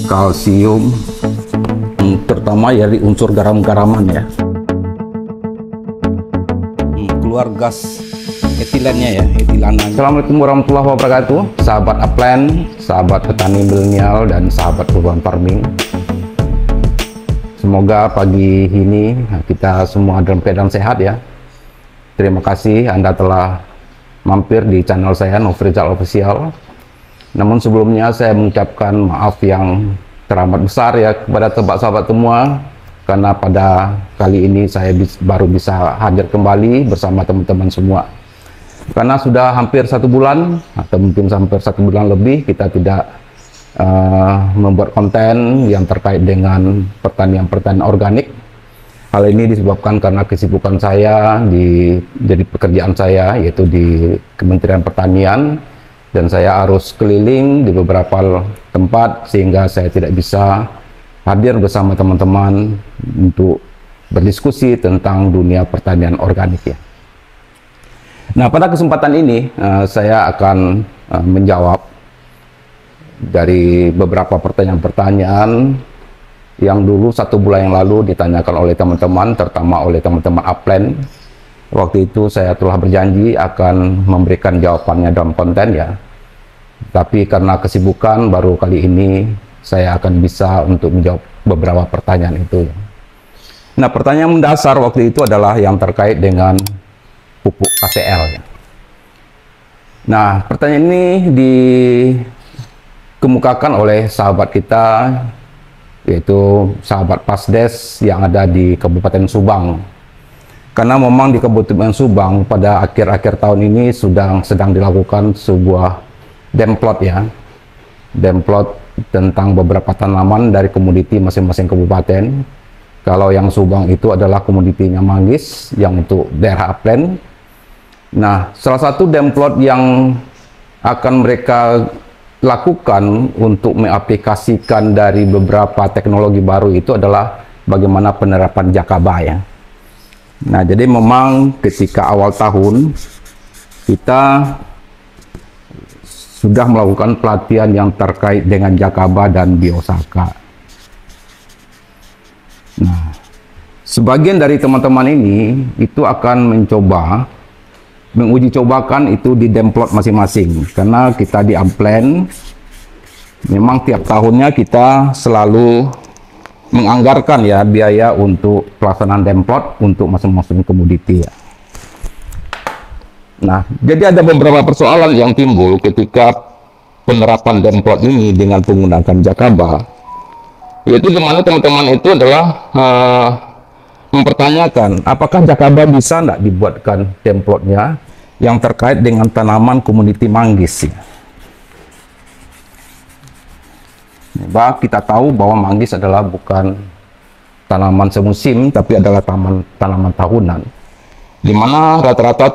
kalsium, terutama dari unsur garam-garaman ya. Keluar gas etilennya ya, etilanan. Assalamualaikum warahmatullahi wabarakatuh, sahabat upland, sahabat petani milenial dan sahabat urban farming. Semoga pagi ini kita semua dalam keadaan sehat ya. Terima kasih Anda telah mampir di channel saya Nofrizal Official. Namun sebelumnya saya mengucapkan maaf yang teramat besar ya kepada sahabat semua, karena pada kali ini saya baru bisa hadir kembali bersama teman-teman semua. Karena sudah hampir 1 bulan atau mungkin hampir 1 bulan lebih kita tidak membuat konten yang terkait dengan pertanian organik. Hal ini disebabkan karena kesibukan saya jadi pekerjaan saya yaitu di Kementerian Pertanian, dan saya harus keliling di beberapa tempat sehingga saya tidak bisa hadir bersama teman-teman untuk berdiskusi tentang dunia pertanian organik ya. Nah, pada kesempatan ini saya akan menjawab dari beberapa pertanyaan-pertanyaan yang dulu 1 bulan yang lalu ditanyakan oleh teman-teman, terutama oleh teman-teman upland. Waktu itu saya telah berjanji akan memberikan jawabannya dalam konten ya. Tapi karena kesibukan baru kali ini saya akan bisa untuk menjawab beberapa pertanyaan itu. Nah, pertanyaan mendasar waktu itu adalah yang terkait dengan pupuk KCL ya. Nah, pertanyaan ini dikemukakan oleh sahabat kita, yaitu sahabat Pasdes yang ada di Kabupaten Subang. Karena memang di Kabupaten Subang pada akhir-akhir tahun ini sedang dilakukan sebuah demplot ya, demplot tentang beberapa tanaman dari komoditi masing-masing kabupaten. Kalau yang Subang itu adalah komoditinya manggis yang untuk daerah upland. Nah, salah satu demplot yang akan mereka lakukan untuk mengaplikasikan dari beberapa teknologi baru itu adalah bagaimana penerapan Jakaba ya. Nah, jadi memang ketika awal tahun kita sudah melakukan pelatihan yang terkait dengan Jakaba dan Biosaka. Nah, sebagian dari teman-teman ini itu akan mencoba menguji cobakan itu di demplot masing-masing, karena kita di upland memang tiap tahunnya kita selalu menganggarkan ya biaya untuk pelaksanaan demplot untuk masing-masing komoditi ya. Nah, jadi ada beberapa persoalan yang timbul ketika penerapan demplot ini dengan menggunakan Jakaba, yaitu dimana teman-teman itu adalah mempertanyakan apakah Jakaba bisa nggak dibuatkan demplotnya yang terkait dengan tanaman komoditi manggis ya. Bah, kita tahu bahwa manggis adalah bukan tanaman semusim tapi adalah tanaman tahunan, di mana rata-rata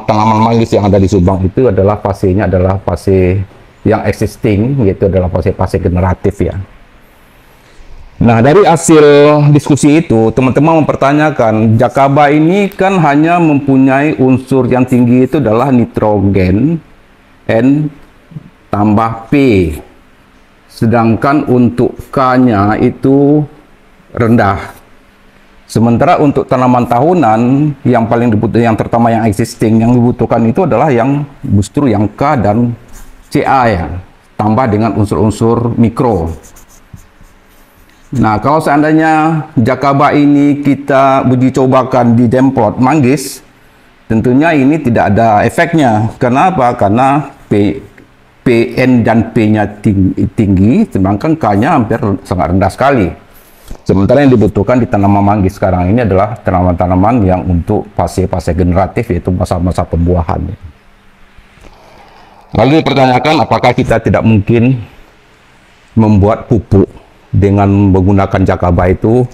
tanaman manggis yang ada di Subang itu adalah fasenya adalah fase yang existing, yaitu adalah fase generatif ya. Nah, dari hasil diskusi itu, teman-teman mempertanyakan, Jakaba ini kan hanya mempunyai unsur yang tinggi itu adalah nitrogen N tambah P. Sedangkan untuk K-nya itu rendah. Sementara untuk tanaman tahunan, yang paling dibutuhkan, yang terutama yang existing, yang dibutuhkan itu adalah yang justru yang K dan Ca ya, tambah dengan unsur-unsur mikro. Nah, kalau seandainya Jakaba ini kita uji cobakan di demplot manggis, tentunya ini tidak ada efeknya. Kenapa? Karena PN dan P-nya tinggi, sedangkan K-nya hampir sangat rendah sekali. Sementara yang dibutuhkan di tanaman manggis sekarang ini adalah tanaman-tanaman yang untuk fase-fase generatif, yaitu masa-masa pembuahan. Lalu dipertanyakan apakah kita tidak mungkin membuat pupuk dengan menggunakan Jakaba itu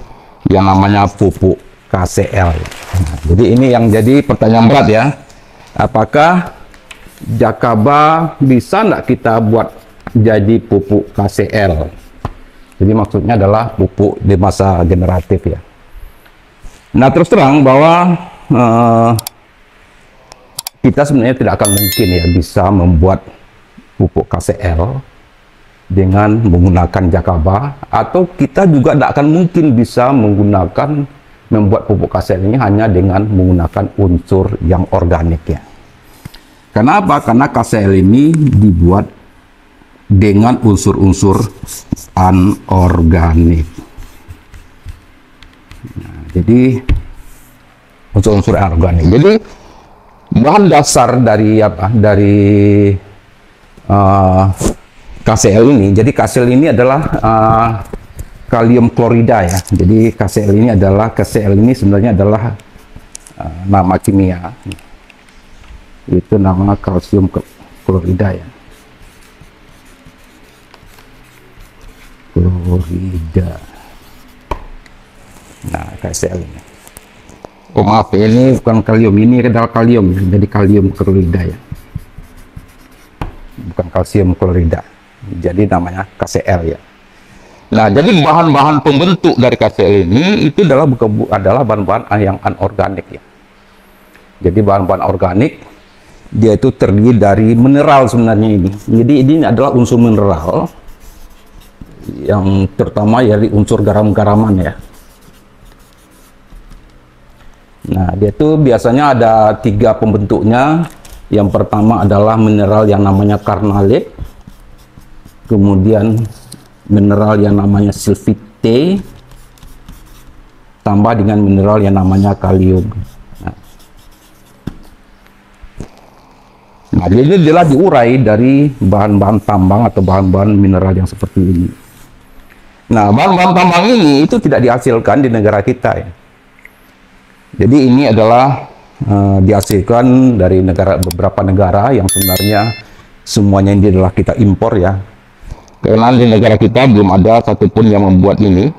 yang namanya pupuk KCL. Nah, jadi ini yang jadi pertanyaan berat ya. Apakah Jakaba bisa nggak kita buat jadi pupuk KCL? Jadi maksudnya adalah pupuk di masa generatif ya. Nah, terus terang bahwa kita sebenarnya tidak akan mungkin ya bisa membuat pupuk KCL dengan menggunakan jakaba, atau kita juga tidak akan mungkin bisa membuat pupuk KCl ini hanya dengan menggunakan unsur yang organik ya. Kenapa? Karena KCl ini dibuat dengan unsur-unsur anorganik. Nah, jadi unsur-unsur anorganik. Jadi bahan dasar dari apa? Dari KCl ini. Jadi KCl ini adalah kalium klorida ya. Jadi KCl ini sebenarnya adalah nama kimia. Itu nama kalsium klorida ya. Klorida. Nah, KCl ini. Oh maaf, ini bukan kalium, ini adalah kalium. Jadi kalium klorida ya. Bukan kalsium klorida. Jadi namanya KCl ya. Nah, jadi bahan-bahan pembentuk dari KCl ini itu adalah bahan-bahan yang anorganik ya. Jadi bahan-bahan organik dia itu terdiri dari mineral sebenarnya ini. Jadi ini adalah unsur mineral yang terutama dari unsur garam-garaman ya. Nah, dia itu biasanya ada 3 pembentuknya. Yang pertama adalah mineral yang namanya karnalit, kemudian mineral yang namanya sulfite, tambah dengan mineral yang namanya kalium. Nah, ini adalah diurai dari bahan-bahan tambang atau bahan-bahan mineral yang seperti ini. Nah, bahan-bahan tambang ini itu tidak dihasilkan di negara kita ya. Jadi ini adalah dihasilkan dari beberapa negara yang sebenarnya semuanya ini adalah kita impor ya. Karena di negara kita belum ada satupun yang membuat ini.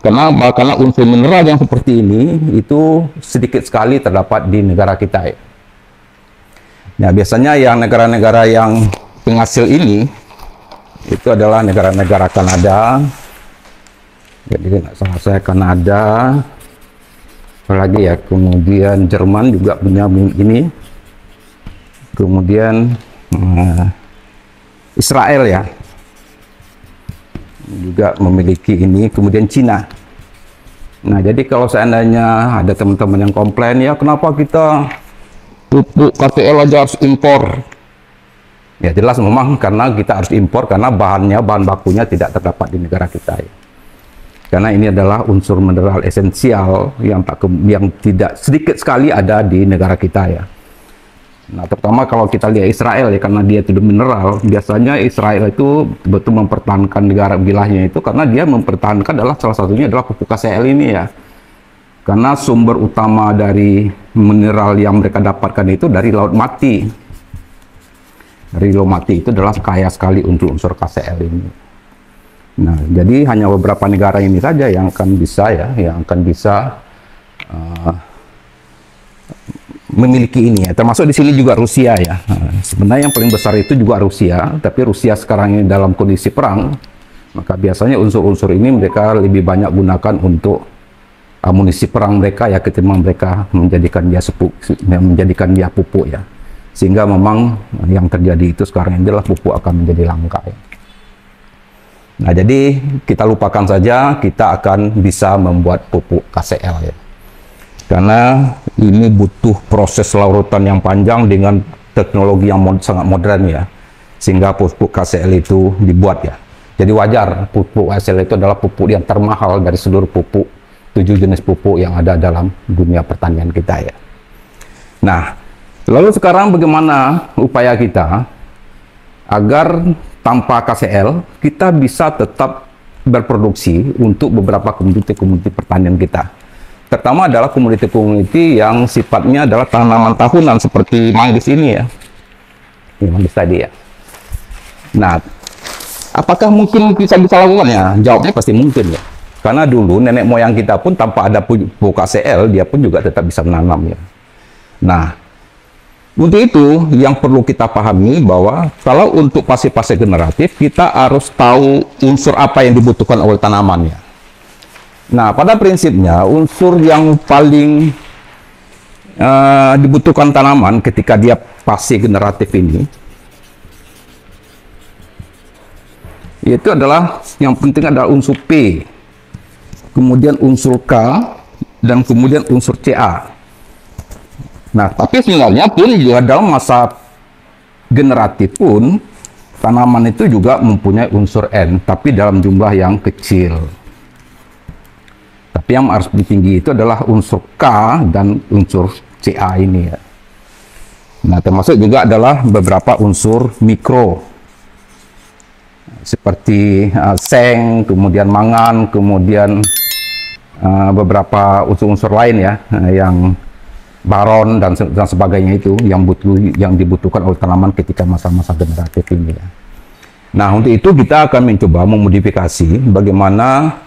Karena unsur mineral yang seperti ini itu sedikit sekali terdapat di negara kita ya. Nah, biasanya yang negara-negara yang penghasil ini itu adalah negara-negara Kanada. Jadi tidak salah saya Kanada, apalagi ya, kemudian Jerman juga punya ini, kemudian Israel ya juga memiliki ini, kemudian Cina. Nah, jadi kalau seandainya ada teman-teman yang komplain ya, kenapa kita pupuk KCl aja harus impor? Ya jelas memang karena kita harus impor karena bahan bakunya tidak terdapat di negara kita ya. Karena ini adalah unsur mineral esensial yang tidak sedikit sekali ada di negara kita ya. Nah, terutama kalau kita lihat Israel ya, karena dia itu mineral, biasanya Israel itu betul mempertahankan negara wilayahnya itu karena dia mempertahankan adalah salah satunya adalah pupuk KCl ini ya. Karena sumber utama dari mineral yang mereka dapatkan itu dari laut mati. Dari laut mati itu adalah kaya sekali untuk unsur KCl ini. Nah, jadi hanya beberapa negara ini saja yang akan bisa memiliki ini ya. Termasuk di sini juga Rusia ya. Sebenarnya yang paling besar itu juga Rusia, tapi Rusia sekarang ini dalam kondisi perang, maka biasanya unsur-unsur ini mereka lebih banyak gunakan untuk amunisi perang mereka ya, ketimbang mereka menjadikan dia pupuk ya. Sehingga memang yang terjadi itu sekarang ini adalah pupuk akan menjadi langka ya. Nah, jadi kita lupakan saja kita akan bisa membuat pupuk KCl ya. Karena ini butuh proses larutan yang panjang dengan teknologi yang sangat modern ya. Sehingga pupuk KCl itu dibuat ya. Jadi wajar pupuk KCl itu adalah pupuk yang termahal dari seluruh pupuk, 7 jenis pupuk yang ada dalam dunia pertanian kita ya. Nah, lalu sekarang bagaimana upaya kita agar tanpa KCl kita bisa tetap berproduksi untuk beberapa komoditi pertanian kita. Pertama adalah komoditi yang sifatnya adalah tanaman tahunan seperti manggis ini ya. Ini manggis tadi ya. Nah, apakah mungkin bisa lakukannya? Jawabnya pasti mungkin ya. Karena dulu nenek moyang kita pun tanpa ada pupuk KCl dia pun juga tetap bisa menanam ya. Nah, untuk itu yang perlu kita pahami bahwa kalau untuk fase-fase generatif kita harus tahu unsur apa yang dibutuhkan oleh tanamannya. Nah, pada prinsipnya unsur yang paling dibutuhkan tanaman ketika dia fase generatif ini Yaitu adalah yang penting adalah unsur P, kemudian unsur K, dan kemudian unsur Ca. Nah, tapi sebenarnya pun juga dalam masa generatif pun tanaman itu juga mempunyai unsur N, tapi dalam jumlah yang kecil. Tapi yang harus tinggi itu adalah unsur K dan unsur Ca ini ya. Nah, termasuk juga adalah beberapa unsur mikro seperti seng, kemudian mangan, kemudian beberapa unsur-unsur lain ya, yang baron dan sebagainya itu yang dibutuhkan oleh tanaman ketika masa-masa generatif ini ya. Nah, untuk itu kita akan mencoba memodifikasi bagaimana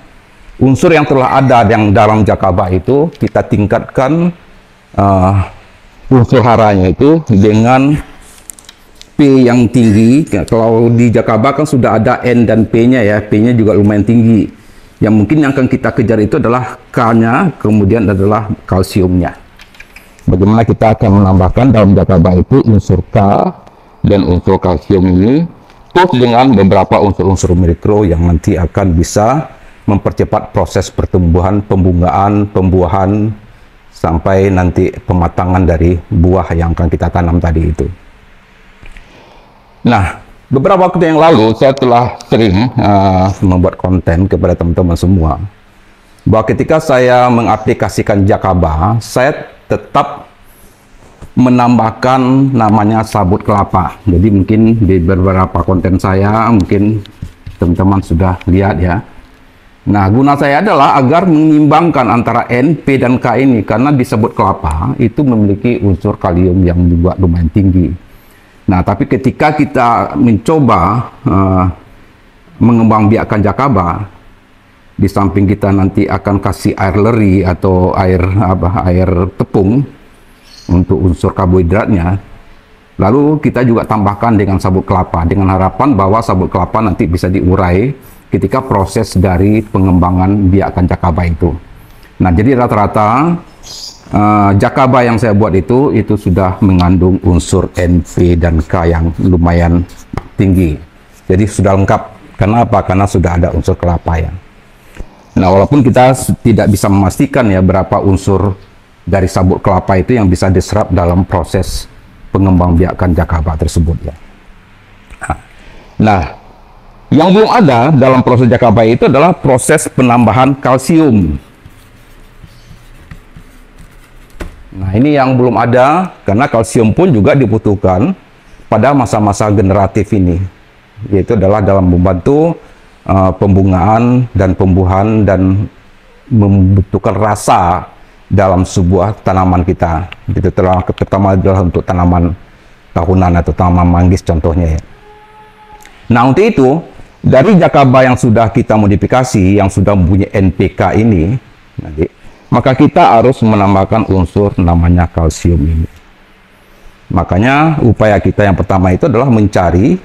unsur yang telah ada yang dalam Jakaba itu kita tingkatkan unsur haranya itu dengan P yang tinggi. Kalau di Jakaba kan sudah ada N dan P-nya ya, P-nya juga lumayan tinggi. Yang mungkin yang akan kita kejar itu adalah K-nya, kemudian adalah kalsiumnya. Bagaimana kita akan menambahkan dalam Jakaba itu unsur K dan unsur kalsium ini, plus dengan beberapa unsur-unsur mikro yang nanti akan bisa mempercepat proses pertumbuhan, pembungaan, pembuahan, sampai nanti pematangan dari buah yang akan kita tanam tadi itu. Nah, beberapa waktu yang lalu saya telah sering membuat konten kepada teman-teman semua bahwa ketika saya mengaplikasikan Jakaba, saya tetap menambahkan namanya sabut kelapa. Jadi mungkin di beberapa konten saya mungkin teman-teman sudah lihat ya. Nah, guna saya adalah agar menyimbangkan antara N, P, dan K ini, karena di sabut kelapa itu memiliki unsur kalium yang juga lumayan tinggi. Nah, tapi ketika kita mencoba mengembangbiakkan Jakaba, di samping kita nanti akan kasih air leri atau air tepung untuk unsur karbohidratnya, lalu kita juga tambahkan dengan sabut kelapa dengan harapan bahwa sabut kelapa nanti bisa diurai ketika proses dari pengembangan biakan Jakaba itu. Nah, jadi rata-rata Jakaba yang saya buat itu sudah mengandung unsur N, P, dan K yang lumayan tinggi. Jadi sudah lengkap. Karena apa? Karena sudah ada unsur kelapa ya. Nah, walaupun kita tidak bisa memastikan ya berapa unsur dari sabut kelapa itu yang bisa diserap dalam proses pengembangbiakan Jakaba tersebut ya. Nah, yang belum ada dalam proses Jakaba itu adalah proses penambahan kalsium. Nah, ini yang belum ada, karena kalsium pun juga dibutuhkan pada masa-masa generatif ini, yaitu adalah dalam membantu pembungaan dan pembuahan dan membutuhkan rasa dalam sebuah tanaman kita. Itu terutama adalah untuk tanaman tahunan atau tanaman manggis contohnya ya. Nah, untuk itu dari Jakaba yang sudah kita modifikasi, yang sudah mempunyai NPK ini, maka kita harus menambahkan unsur namanya kalsium ini. Makanya upaya kita yang pertama itu adalah mencari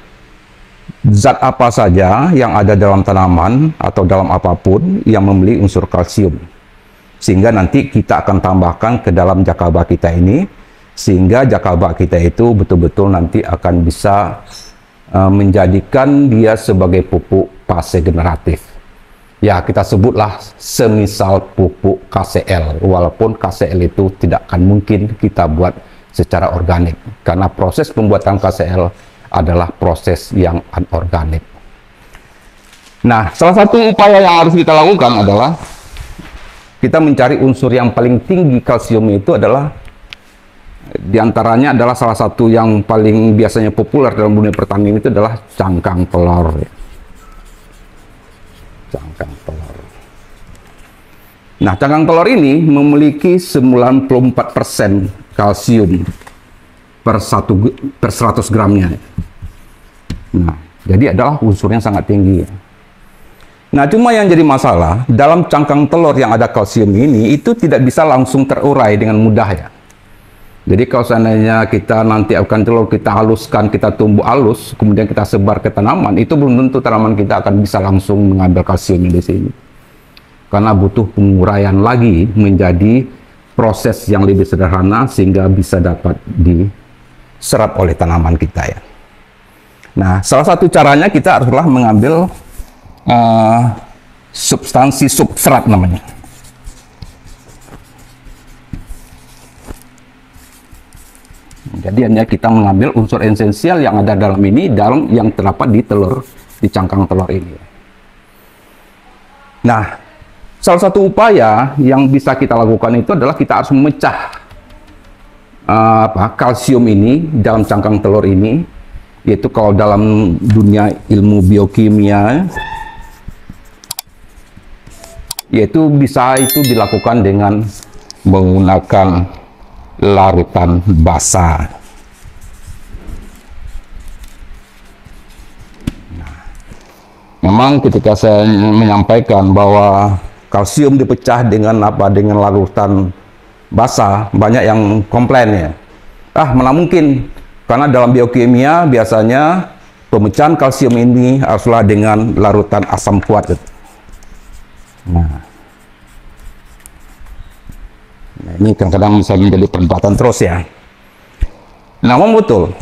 zat apa saja yang ada dalam tanaman atau dalam apapun yang memiliki unsur kalsium, sehingga nanti kita akan tambahkan ke dalam Jakaba kita ini, sehingga Jakaba kita itu betul-betul nanti akan bisa menjadikan dia sebagai pupuk fase generatif. Ya, kita sebutlah semisal pupuk KCL, walaupun KCL itu tidak akan mungkin kita buat secara organik, karena proses pembuatan KCL adalah proses yang anorganik. Nah, salah satu upaya yang harus kita lakukan adalah kita mencari unsur yang paling tinggi kalsium itu adalah, diantaranya adalah salah satu yang paling biasanya populer dalam dunia pertanian itu adalah cangkang telur. Cangkang telur. Nah, cangkang telur ini memiliki 94% kalsium per 100 gramnya. Nah, jadi adalah unsur yang sangat tinggi. Nah, cuma yang jadi masalah dalam cangkang telur yang ada kalsium ini itu tidak bisa langsung terurai dengan mudah ya. Jadi kalau seandainya kita nanti akan telur kita haluskan, kita tumbuh halus, kemudian kita sebar ke tanaman, itu belum tentu tanaman kita akan bisa langsung mengambil kalsium di sini. Karena butuh penguraian lagi menjadi proses yang lebih sederhana sehingga bisa dapat diserap oleh tanaman kita ya. Nah, salah satu caranya kita haruslah mengambil substansi substrat namanya. Jadi hanya kita mengambil unsur esensial yang ada dalam ini, dalam yang terdapat di telur, di cangkang telur ini. Nah, salah satu upaya yang bisa kita lakukan itu adalah kita harus memecah kalsium ini dalam cangkang telur ini, yaitu kalau dalam dunia ilmu biokimia, yaitu bisa itu dilakukan dengan menggunakan larutan basa. Memang ketika saya menyampaikan bahwa kalsium dipecah dengan dengan larutan basa, banyak yang komplain ya. Mana mungkin, karena dalam biokimia biasanya pemecahan kalsium ini haruslah dengan larutan asam kuat. Nah, ini kadang-kadang bisa menjadi perdebatan terus ya. Namun betul,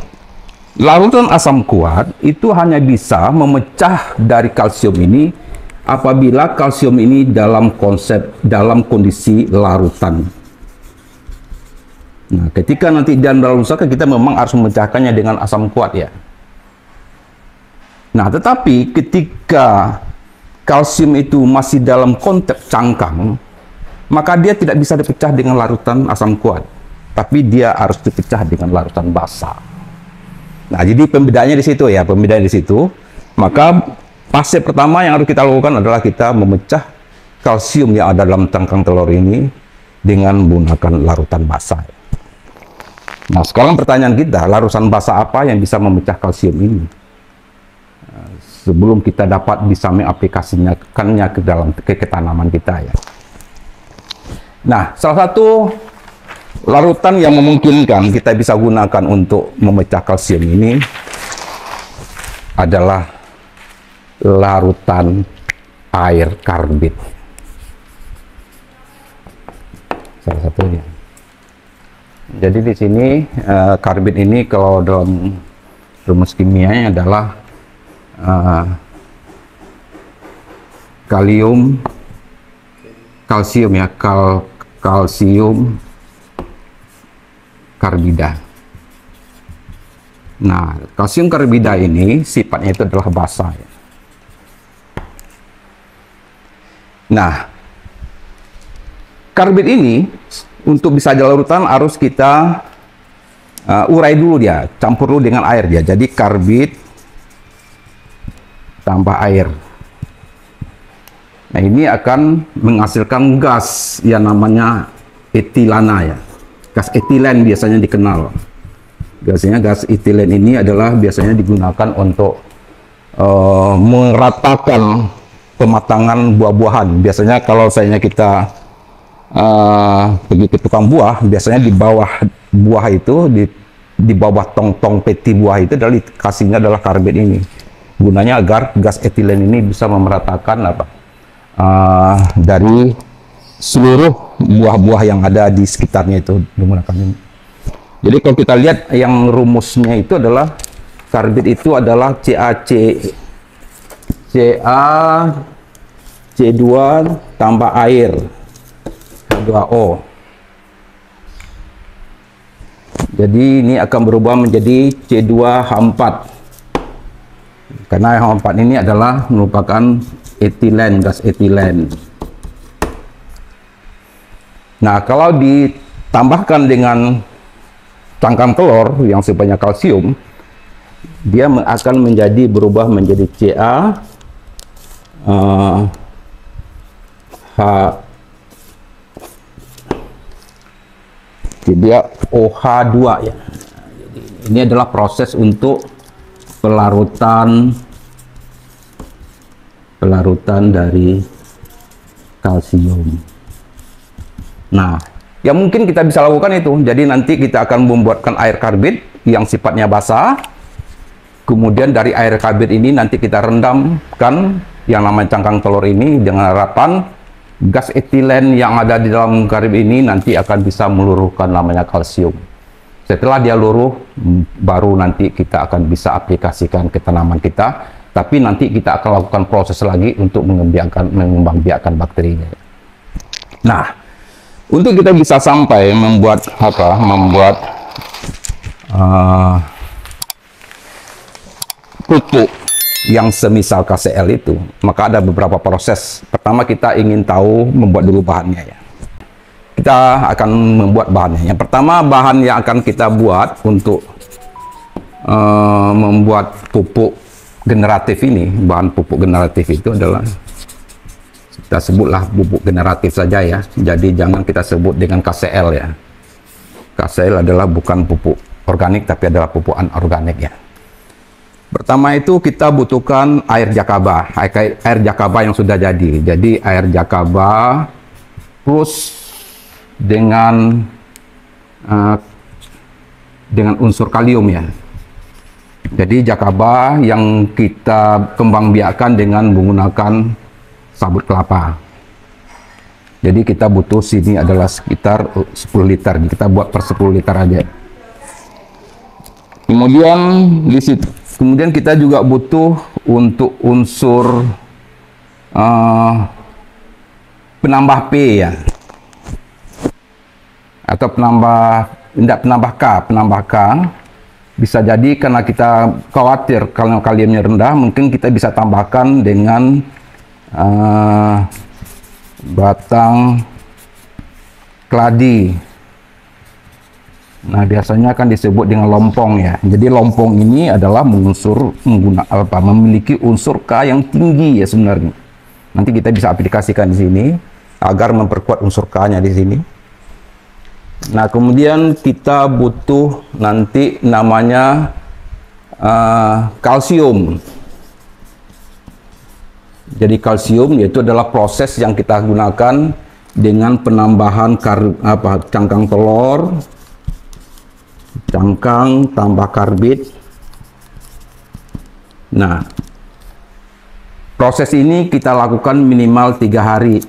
larutan asam kuat itu hanya bisa memecah dari kalsium ini apabila kalsium ini dalam kondisi larutan. Nah, ketika nanti dalam usaha kita memang harus memecahkannya dengan asam kuat ya. Nah, tetapi ketika kalsium itu masih dalam konteks cangkang, maka dia tidak bisa dipecah dengan larutan asam kuat, tapi dia harus dipecah dengan larutan basa. Nah, jadi pembedaannya di situ ya, pembedaannya di situ. Maka fase pertama yang harus kita lakukan adalah kita memecah kalsium yang ada dalam cangkang telur ini dengan menggunakan larutan basa. Nah, sekarang pertanyaan kita, larutan basa apa yang bisa memecah kalsium ini? Sebelum kita dapat bisa mengaplikasikannya ke tanaman kita ya. Nah, salah satu larutan yang memungkinkan kita bisa gunakan untuk memecah kalsium ini adalah larutan air karbit. Salah satunya. Jadi di sini karbit ini kalau dalam rumus kimianya adalah kalsium ya, kalsium karbida. Nah, kalsium karbida ini sifatnya itu adalah basa ya. Nah, karbit ini untuk bisa larutan harus kita urai dulu dia, campur dulu dengan air dia. Jadi karbit tambah air. Nah, ini akan menghasilkan gas yang namanya etilana ya. Gas etilen biasanya dikenal. Biasanya gas etilen ini adalah biasanya digunakan untuk meratakan pematangan buah-buahan. Biasanya kalau kita pergi ke tukang buah, biasanya di bawah buah itu, di bawah tong-tong peti buah itu adalah dikasihnya adalah karbit ini. Gunanya agar gas etilen ini bisa memeratakan dari seluruh buah-buah yang ada di sekitarnya itu menggunakan ini. Jadi kalau kita lihat yang rumusnya itu adalah karbit itu adalah C2 tambah air H2O. Jadi ini akan berubah menjadi C2H4. Karena H4 ini adalah merupakan etilen, gas etilen. Nah, kalau ditambahkan dengan cangkang telur yang sifatnya kalsium, dia akan berubah menjadi jadi OH2 ya. Jadi ini adalah proses untuk pelarutan dari kalsium. Nah, yang mungkin kita bisa lakukan itu, jadi nanti kita akan membuatkan air karbit yang sifatnya basah. Kemudian dari air karbit ini nanti kita rendamkan yang namanya cangkang telur ini dengan harapan gas etilen yang ada di dalam karbit ini nanti akan bisa meluruhkan namanya kalsium. Setelah dia luruh, baru nanti kita akan bisa aplikasikan ke tanaman kita. Tapi nanti kita akan lakukan proses lagi untuk mengembangbiakkan bakterinya. Nah, untuk kita bisa sampai membuat pupuk yang semisal KCL itu, maka ada beberapa proses. Pertama, kita ingin tahu membuat dulu bahannya ya. Kita akan membuat bahannya. Yang pertama, bahan yang akan kita buat untuk membuat pupuk generatif ini, bahan pupuk generatif itu adalah, kita sebutlah pupuk generatif saja ya. Jadi jangan kita sebut dengan KCL ya. KCL adalah bukan pupuk organik, tapi adalah pupuk anorganik ya. Pertama itu kita butuhkan air jakaba, air jakaba yang sudah jadi. Jadi air jakaba plus dengan unsur kalium ya. Jadi jakaba yang kita kembangbiakkan dengan menggunakan sabut kelapa. Jadi kita butuh sini adalah sekitar 10 liter. Kita buat per 10 liter aja. Kemudian kita juga butuh untuk unsur penambah P ya. Atau penambah K. Bisa jadi karena kita khawatir kalau kaliumnya rendah, mungkin kita bisa tambahkan dengan batang keladi. Nah, biasanya akan disebut dengan lompong ya. Jadi lompong ini adalah memiliki unsur K yang tinggi ya sebenarnya. Nanti kita bisa aplikasikan di sini agar memperkuat unsur K-nya di sini. Nah, kemudian kita butuh nanti namanya kalsium. Jadi kalsium yaitu adalah proses yang kita gunakan dengan penambahan cangkang telur, cangkang tambah karbit. Nah, proses ini kita lakukan minimal 3 hari.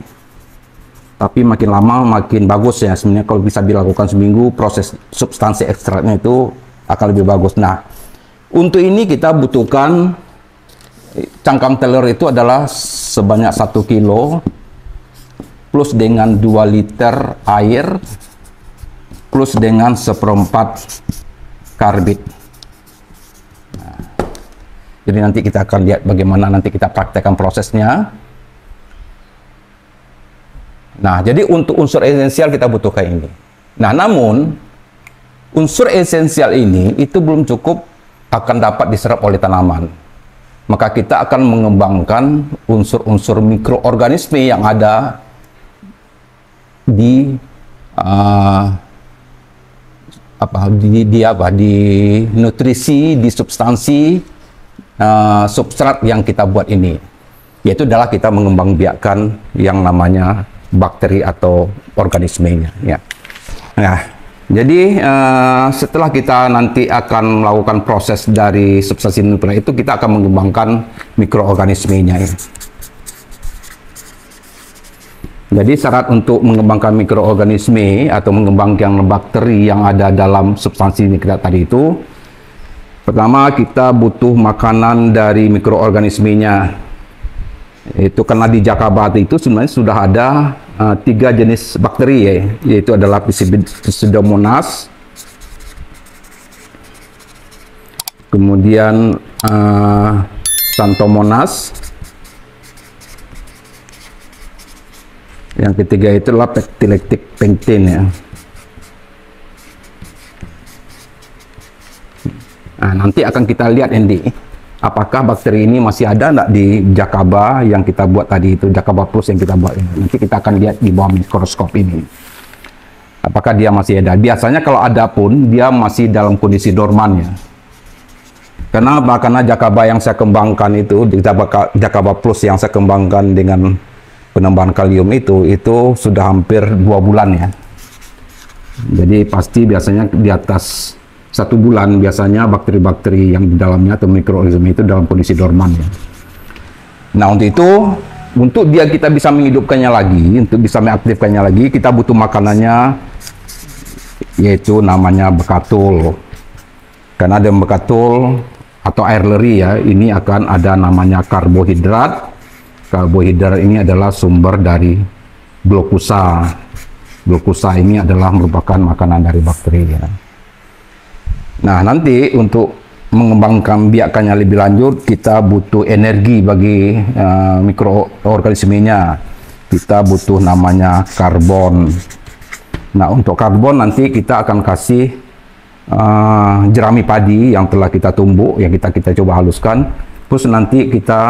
Tapi makin lama makin bagus ya. Sebenarnya kalau bisa dilakukan seminggu, proses substansi ekstraknya itu akan lebih bagus. Nah, untuk ini kita butuhkan cangkang telur itu adalah sebanyak 1 kilo plus dengan 2 liter air plus dengan 1/4 karbit. Nah, jadi nanti kita akan lihat bagaimana nanti kita praktekkan prosesnya. Nah, jadi untuk unsur esensial kita butuhkan ini. Nah, namun unsur esensial ini itu belum cukup akan dapat diserap oleh tanaman. Maka kita akan mengembangkan unsur-unsur mikroorganisme yang ada di di nutrisi, di substansi substrat yang kita buat ini. Yaitu adalah kita mengembangbiakkan yang namanya bakteri atau organismenya ya. Nah, jadi setelah kita nanti akan melakukan proses dari substansi nuklear itu, kita akan mengembangkan mikroorganismenya ya. Jadi syarat untuk mengembangkan mikroorganisme atau mengembangkan bakteri yang ada dalam substansi nuklear tadi itu, pertama kita butuh makanan dari mikroorganismenya. Itu karena di jakaba itu sebenarnya sudah ada 3 jenis bakteri ya, yaitu adalah Pseudomonas, kemudian Xanthomonas, yang ketiga itu adalah Pectilactic Pectin ya. Nah, nanti akan kita lihat Andy, apakah bakteri ini masih ada enggak di jakaba yang kita buat tadi itu, jakaba plus yang kita buat ini. Nanti kita akan lihat di bawah mikroskop ini. Apakah dia masih ada? Biasanya kalau ada pun dia masih dalam kondisi dorman ya. Kenapa? Karena jakaba yang saya kembangkan itu, jakaba plus yang saya kembangkan dengan penambahan kalium itu sudah hampir 2 bulan ya. Jadi pasti biasanya di atas 1 bulan biasanya bakteri-bakteri yang di dalamnya atau mikroorganisme itu dalam kondisi dorman ya. Nah, untuk dia kita bisa menghidupkannya lagi, untuk bisa mengaktifkannya lagi, kita butuh makanannya yaitu namanya bekatul. Karena ada bekatul atau air leri ya, ini akan ada namanya karbohidrat. Karbohidrat ini adalah sumber dari glukosa. Glukosa ini adalah merupakan makanan dari bakteri ya. Nah, nanti untuk mengembangkan biakannya lebih lanjut, kita butuh energi bagi mikroorganismenya. Kita butuh namanya karbon. Nah, untuk karbon nanti kita akan kasih jerami padi yang telah kita tumbuk, yang kita coba haluskan. Terus nanti kita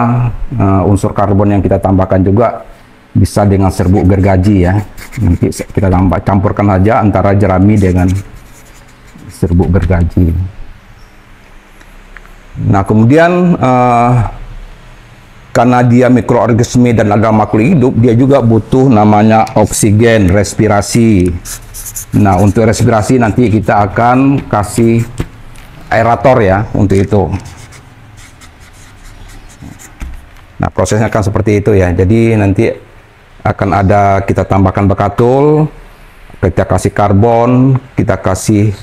unsur karbon yang kita tambahkan juga bisa dengan serbuk gergaji ya. Nanti kita campurkan aja antara jerami dengan serbuk gergaji. Nah, kemudian karena dia mikroorganisme dan adalah makhluk hidup, dia juga butuh namanya oksigen, respirasi. Nah, untuk respirasi nanti kita akan kasih aerator ya untuk itu. Nah, prosesnya akan seperti itu ya. Jadi nanti akan ada, kita tambahkan bekatul, kita kasih karbon, kita kasih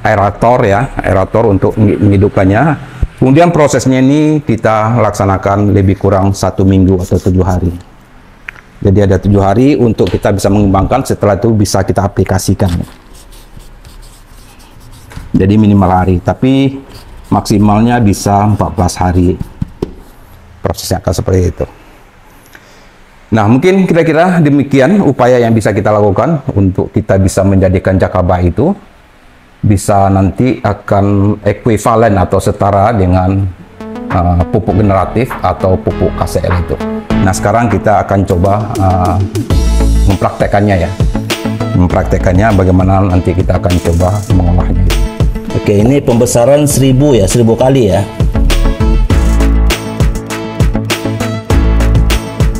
aerator ya, aerator untuk menghidupkannya. Kemudian prosesnya ini kita laksanakan lebih kurang 1 minggu atau 7 hari. Jadi ada 7 hari untuk kita bisa mengembangkan, setelah itu bisa kita aplikasikan. Jadi minimal hari, tapi maksimalnya bisa 14 hari. Prosesnya akan seperti itu. Nah, mungkin kira-kira demikian upaya yang bisa kita lakukan untuk kita bisa menjadikan jakaba itu bisa nanti akan ekuivalen atau setara dengan pupuk generatif atau pupuk KCL itu. Nah, sekarang kita akan coba mempraktekannya ya. Mempraktekannya bagaimana nanti kita akan coba mengolahnya. Oke, ini pembesaran 1000 ya, 1000 kali ya.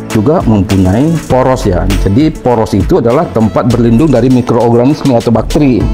Juga mempunyai poros ya. Jadi poros itu adalah tempat berlindung dari mikroorganisme atau bakteri.